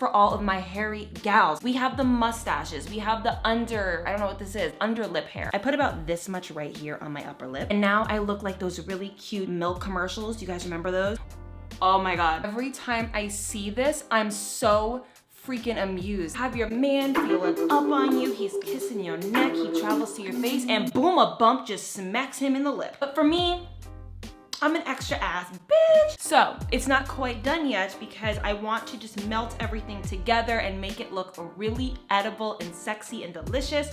for all of my hairy gals. We have the mustaches, we have the I don't know what this is, under lip hair. I put about this much right here on my upper lip. And now I look like those really cute milk commercials. Do you guys remember those? Oh my God. Every time I see this, I'm so freaking amused. Have your man feeling up on you, he's kissing your neck, he travels to your face, and boom, a bump just smacks him in the lip. But for me, I'm an extra ass bitch. So it's not quite done yet because I want to just melt everything together and make it look really edible and sexy and delicious.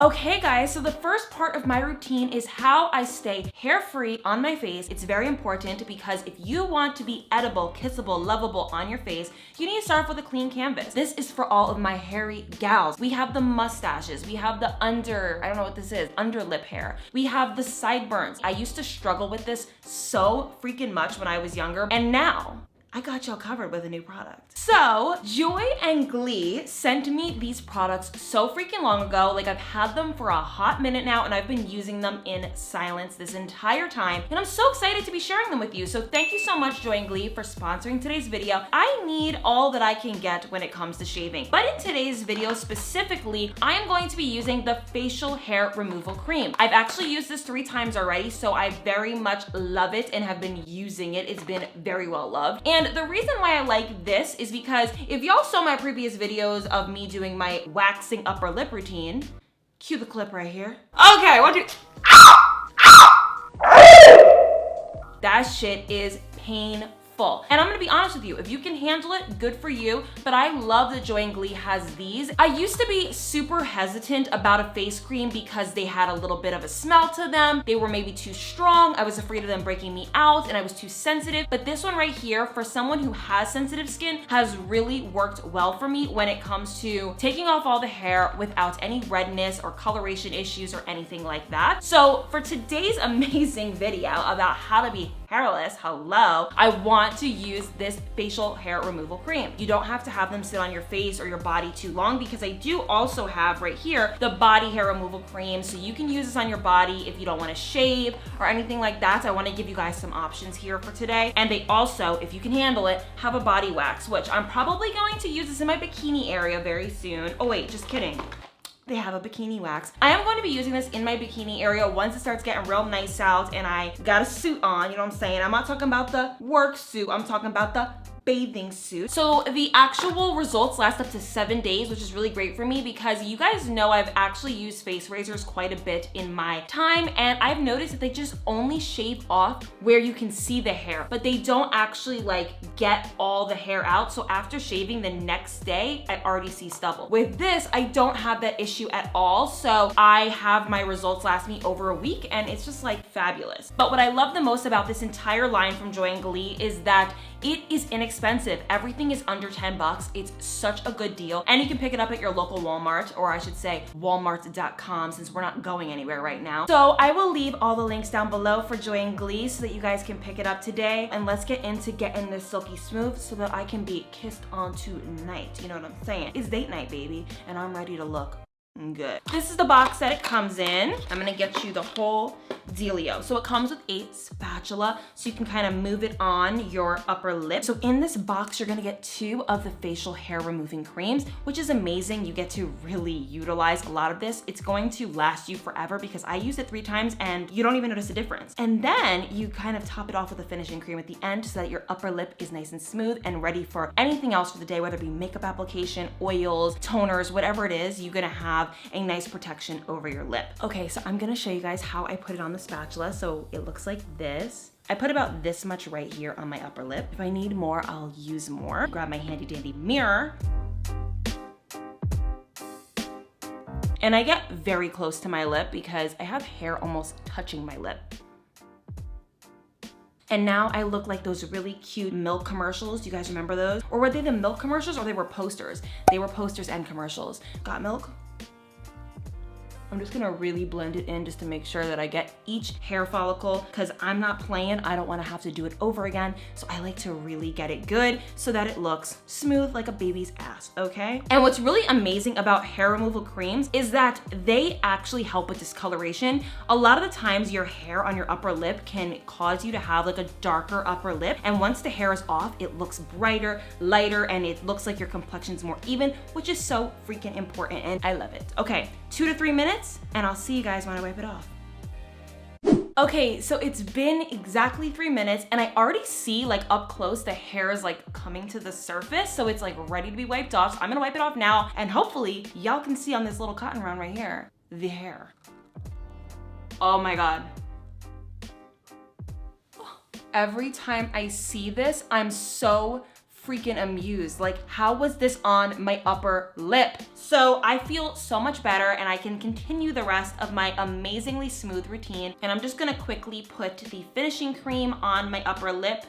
Okay guys, so the first part of my routine is how I stay hair-free on my face. It's very important because if you want to be edible, kissable, lovable on your face, you need to start off with a clean canvas. This is for all of my hairy gals. We have the mustaches, we have the I don't know what this is, under lip hair. We have the sideburns. I used to struggle with this so freaking much when I was younger, and now I got y'all covered with a new product. So Joy and Glee sent me these products so freaking long ago. Like, I've had them for a hot minute now and I've been using them in silence this entire time. And I'm so excited to be sharing them with you. So thank you so much, Joy and Glee, for sponsoring today's video. I need all that I can get when it comes to shaving. But in today's video specifically, I am going to be using the facial hair removal cream. I've actually used this 3 times already, so I very much love it and have been using it. It's been very well loved. And the reason why I like this is because if y'all saw my previous videos of me doing my waxing upper lip routine, cue the clip right here. Okay, what do you... That shit is painful. And I'm gonna be honest with you, if you can handle it, good for you, but I love that Joy and Glee has these. I used to be super hesitant about a face cream because they had a little bit of a smell to them. They were maybe too strong. I was afraid of them breaking me out and I was too sensitive. But this one right here, for someone who has sensitive skin, has really worked well for me when it comes to taking off all the hair without any redness or coloration issues or anything like that. So for today's amazing video about how to be hairless, hello, I want to use this facial hair removal cream. You don't have to have them sit on your face or your body too long because I do also have right here the body hair removal cream, so you can use this on your body if you don't want to shave or anything like that. So I want to give you guys some options here for today. And they also, if you can handle it, have a body wax, which I'm probably going to use this in my bikini area very soon. Oh wait, just kidding. They have a bikini wax. I am going to be using this in my bikini area once it starts getting real nice out and I got a suit on, you know what I'm saying? I'm not talking about the work suit, I'm talking about the bathing suit. So the actual results last up to 7 days, which is really great for me because you guys know I've actually used face razors quite a bit in my time, and I've noticed that they just only shave off where you can see the hair, but they don't actually like get all the hair out. So after shaving the next day, I already see stubble. With this, I don't have that issue at all. So I have my results last me over a week and it's just like fabulous. But what I love the most about this entire line from Joy and Glee is that it is inexpensive. Everything is under 10 bucks. It's such a good deal. And you can pick it up at your local Walmart, or I should say walmart.com, since we're not going anywhere right now. So I will leave all the links down below for Joy and Glee so that you guys can pick it up today. And let's get into getting this silky smooth so that I can be kissed on tonight. You know what I'm saying? It's date night, baby. And I'm ready to look good. This is the box that it comes in. I'm gonna get you the whole dealio. So it comes with a spatula, so you can kind of move it on your upper lip. So in this box, you're gonna get 2 of the facial hair removing creams, which is amazing. You get to really utilize a lot of this. It's going to last you forever because I used it 3 times and you don't even notice a difference. And then you kind of top it off with a finishing cream at the end so that your upper lip is nice and smooth and ready for anything else for the day, whether it be makeup application, oils, toners, whatever it is, you're gonna have a nice protection over your lip. Okay, so I'm gonna show you guys how I put it on the spatula. So it looks like this. I put about this much right here on my upper lip. If I need more, I'll use more. Grab my handy dandy mirror. And I get very close to my lip because I have hair almost touching my lip. And now I look like those really cute milk commercials. Do you guys remember those? Or were they the milk commercials or they were posters? They were posters and commercials. Got milk? I'm just gonna really blend it in just to make sure that I get each hair follicle, because I'm not playing. I don't wanna have to do it over again. So I like to really get it good so that it looks smooth like a baby's ass, okay? And what's really amazing about hair removal creams is that they actually help with discoloration. A lot of the times your hair on your upper lip can cause you to have like a darker upper lip. And once the hair is off, it looks brighter, lighter, and it looks like your complexion's more even, which is so freaking important, and I love it. Okay, 2 to 3 minutes, and I'll see you guys when I wipe it off. Okay, so it's been exactly 3 minutes, and I already see like up close the hair is like coming to the surface, so it's like ready to be wiped off. So I'm gonna wipe it off now, and hopefully y'all can see on this little cotton round right here, the hair. Oh my God. Every time I see this, I'm so freaking amused. Like, how was this on my upper lip? So I feel so much better, and I can continue the rest of my amazingly smooth routine. And I'm just gonna quickly put the finishing cream on my upper lip.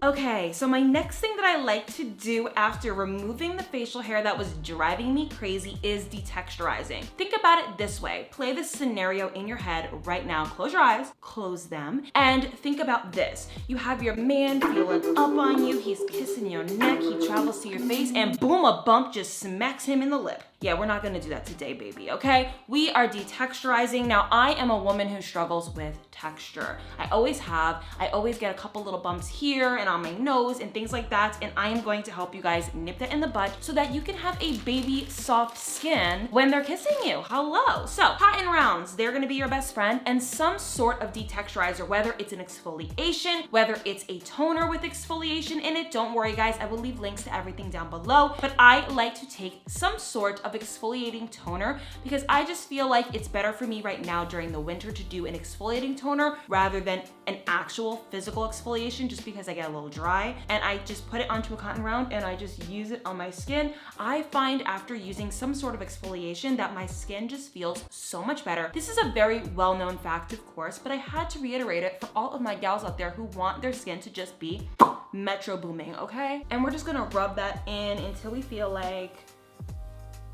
Okay, so my next thing that I like to do after removing the facial hair that was driving me crazy is detexturizing. Think about it this way. Play this scenario in your head right now. Close your eyes, close them, and think about this. You have your man feeling up on you, he's kissing your neck, he travels to your face, and boom, a bump just smacks him in the lip. Yeah, we're not gonna do that today, baby, okay? We are detexturizing. Now, I am a woman who struggles with texture. I always have. I always get a couple little bumps here and on my nose and things like that, and I am going to help you guys nip that in the bud so that you can have a baby soft skin when they're kissing you. Hello. So, cotton rounds, they're gonna be your best friend, and some sort of detexturizer, whether it's an exfoliation, whether it's a toner with exfoliation in it. Don't worry, guys, I will leave links to everything down below, but I like to take some sort of exfoliating toner because I just feel like it's better for me right now during the winter to do an exfoliating toner rather than an actual physical exfoliation, just because I get a little dry, and I just put it onto a cotton round and I just use it on my skin. I find after using some sort of exfoliation that my skin just feels so much better. This is a very well-known fact, of course, but I had to reiterate it for all of my gals out there who want their skin to just be metro booming, okay? And we're just gonna rub that in until we feel like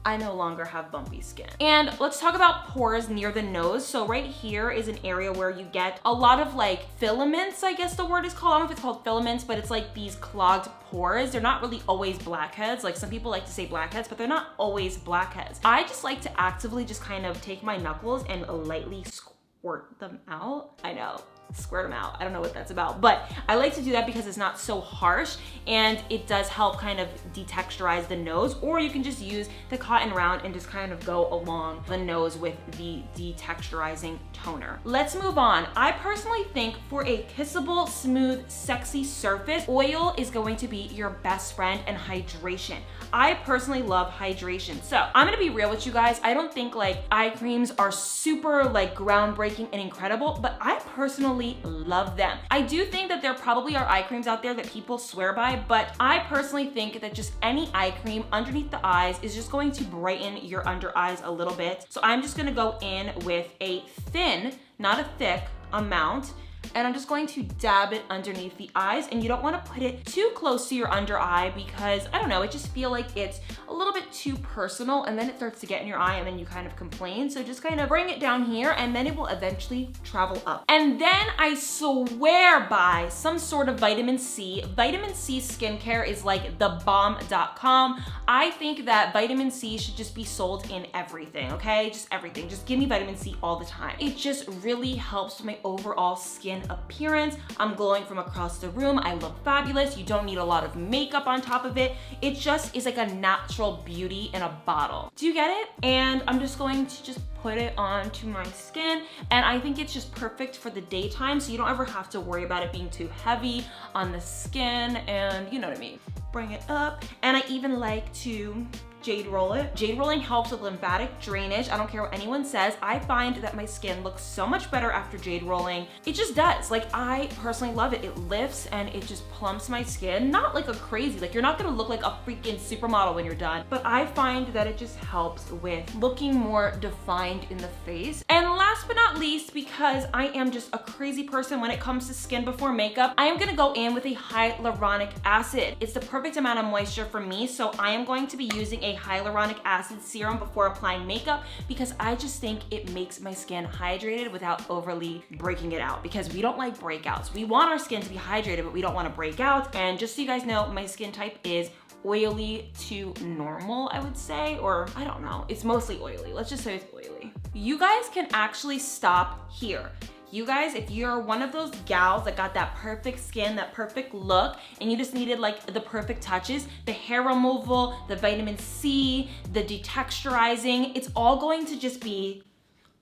I no longer have bumpy skin. And let's talk about pores near the nose. So right here is an area where you get a lot of like filaments, I guess the word is called. I don't know if it's called filaments, but it's like these clogged pores. They're not really always blackheads. Like some people like to say blackheads, but they're not always blackheads. I just like to actively just kind of take my knuckles and lightly squirt them out. I know. Squirt them out. I don't know what that's about, but I like to do that because it's not so harsh and it does help kind of detexturize the nose, or you can just use the cotton round and just kind of go along the nose with the detexturizing toner. Let's move on. I personally think for a kissable, smooth, sexy surface, oil is going to be your best friend, and hydration. I personally love hydration. So I'm gonna be real with you guys. I don't think like eye creams are super like groundbreaking and incredible, but I personally love them. I do think that there probably are eye creams out there that people swear by, but I personally think that just any eye cream underneath the eyes is just going to brighten your under eyes a little bit. So I'm just gonna go in with a thin, not a thick amount, and I'm just going to dab it underneath the eyes. And you don't want to put it too close to your under eye because, I don't know, it just feel like it's a little bit too personal, and then it starts to get in your eye and then you kind of complain. So just kind of bring it down here and then it will eventually travel up. And then I swear by some sort of vitamin C. Vitamin C skincare is like the bomb.com. I think that vitamin C should just be sold in everything, okay? Just everything. Just give me vitamin C all the time. It just really helps with my overall skin appearance. I'm glowing from across the room. I look fabulous. You don't need a lot of makeup on top of it. It just is like a natural beauty in a bottle. Do you get it? And I'm just going to just put it onto my skin, and I think it's just perfect for the daytime, so you don't ever have to worry about it being too heavy on the skin, and you know what I mean. Bring it up, and I even like to jade roll it. Jade rolling helps with lymphatic drainage. I don't care what anyone says. I find that my skin looks so much better after jade rolling. It just does. Like, I personally love it. It lifts and it just plumps my skin. Not like a crazy, like you're not gonna look like a freaking supermodel when you're done, but I find that it just helps with looking more defined in the face. And last last but not least, because I am just a crazy person when it comes to skin before makeup, I am gonna go in with a hyaluronic acid. It's the perfect amount of moisture for me, so I am going to be using a hyaluronic acid serum before applying makeup because I just think it makes my skin hydrated without overly breaking it out, because we don't like breakouts. We want our skin to be hydrated, but we don't want to break out. And just so you guys know, my skin type is oily to normal, I would say, or I don't know. It's mostly oily. Let's just say it's oily. You guys can actually stop here. You guys, if you're one of those gals that got that perfect skin, that perfect look, and you just needed like the perfect touches, the hair removal, the vitamin C, the detexturizing, it's all going to just be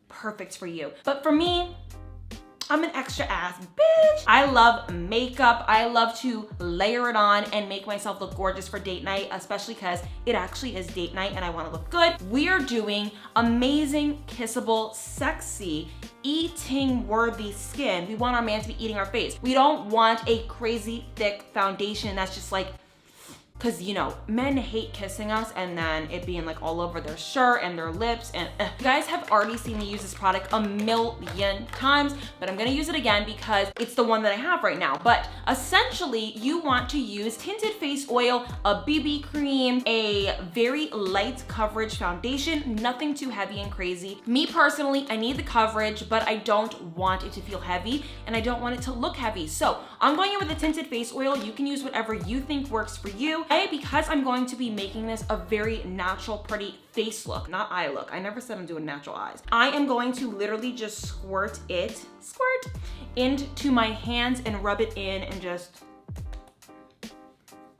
perfect for you. But for me, I'm an extra ass bitch. I love makeup. I love to layer it on and make myself look gorgeous for date night, especially because it actually is date night and I want to look good. We are doing amazing, kissable, sexy, eating worthy skin. We want our man to be eating our face. We don't want a crazy thick foundation that's just like, because you know, men hate kissing us and then it being like all over their shirt and their lips and You guys have already seen me use this product a million times, but I'm gonna use it again because it's the one that I have right now. But essentially, you want to use tinted face oil, a BB cream, a very light coverage foundation, nothing too heavy and crazy. Me personally, I need the coverage, but I don't want it to feel heavy and I don't want it to look heavy. So I'm going in with a tinted face oil. You can use whatever you think works for you. Because I'm going to be making this a very natural, pretty face look, not eye look. I never said I'm doing natural eyes. I am going to literally just squirt into my hands and rub it in and just, do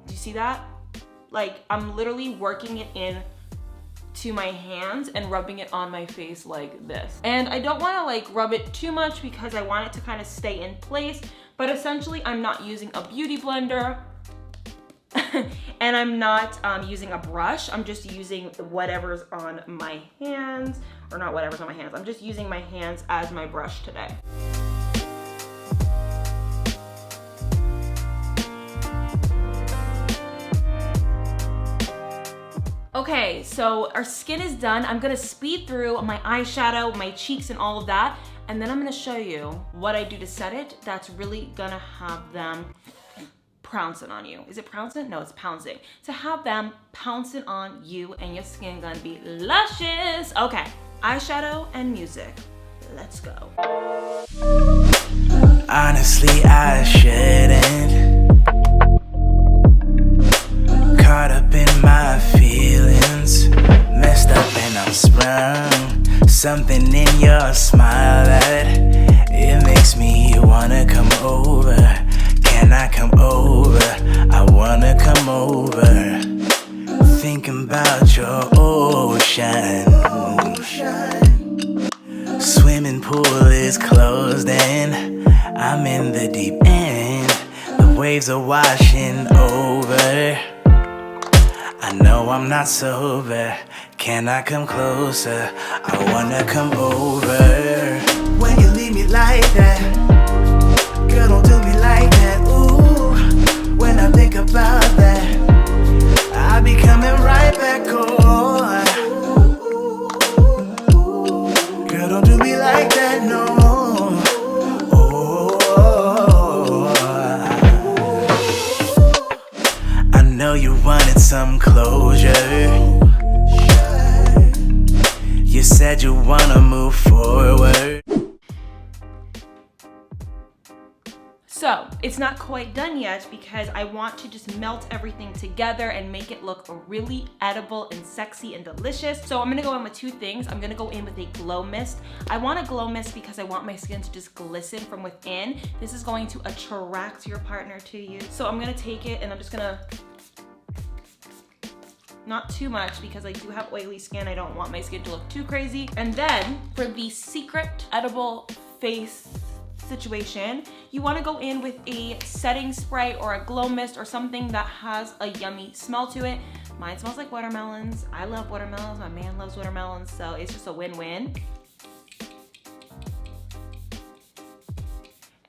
you see that? Like, I'm literally working it in to my hands and rubbing it on my face like this. And I don't wanna like rub it too much because I want it to kind of stay in place, but essentially I'm not using a beauty blender and I'm not using a brush. I'm just using whatever's on my hands, or not whatever's on my hands. I'm just using my hands as my brush today. Okay, so our skin is done. I'm gonna speed through my eyeshadow, my cheeks, and all of that, and then I'm gonna show you what I do to set it that's really gonna have them pouncing on you. Is it pouncing? No, it's pouncing. To have them pouncing on you and your skin gonna be luscious. Okay, eyeshadow and music. Let's go. Honestly, I shouldn't. Caught up in my feelings. Messed up and I'm sprung. Something in your smile that it makes me wanna come over. Can I come over? I wanna come over. Thinking about your ocean. Swimming pool is closed and I'm in the deep end. The waves are washing over. I know I'm not sober. Can I come closer? I wanna come over. When you leave me like that, girl, don't do me like that. Ooh, when I think about that, I be coming right back on. Girl, don't do me like that, no. Oh, I know you wanted some closure. You said you wanna move forward. So it's not quite done yet because I want to just melt everything together and make it look really edible and sexy and delicious. So I'm gonna go in with two things. I'm gonna go in with a glow mist. I want a glow mist because I want my skin to just glisten from within. This is going to attract your partner to you. So I'm gonna take it and I'm just gonna, not too much because I do have oily skin. I don't want my skin to look too crazy. And then for the secret edible face situation, you want to go in with a setting spray or a glow mist or something that has a yummy smell to it. Mine smells like watermelons. I love watermelons. My man loves watermelons, so it's just a win-win.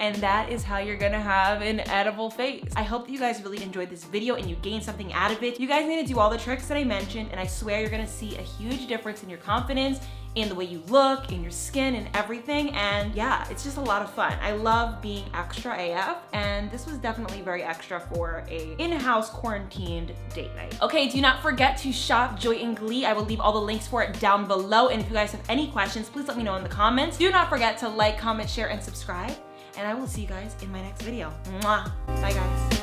And that is how you're gonna have an edible face. I hope that you guys really enjoyed this video and you gained something out of it. You guys need to do all the tricks that I mentioned, and I swear you're gonna see a huge difference in your confidence, in the way you look, in your skin, and everything. And yeah, it's just a lot of fun. I love being extra AF, and this was definitely very extra for a in-house quarantined date night. Okay, do not forget to shop Joy and Glee. I will leave all the links for it down below. And if you guys have any questions, please let me know in the comments. Do not forget to like, comment, share, and subscribe. And I will see you guys in my next video. Mwah. Bye guys.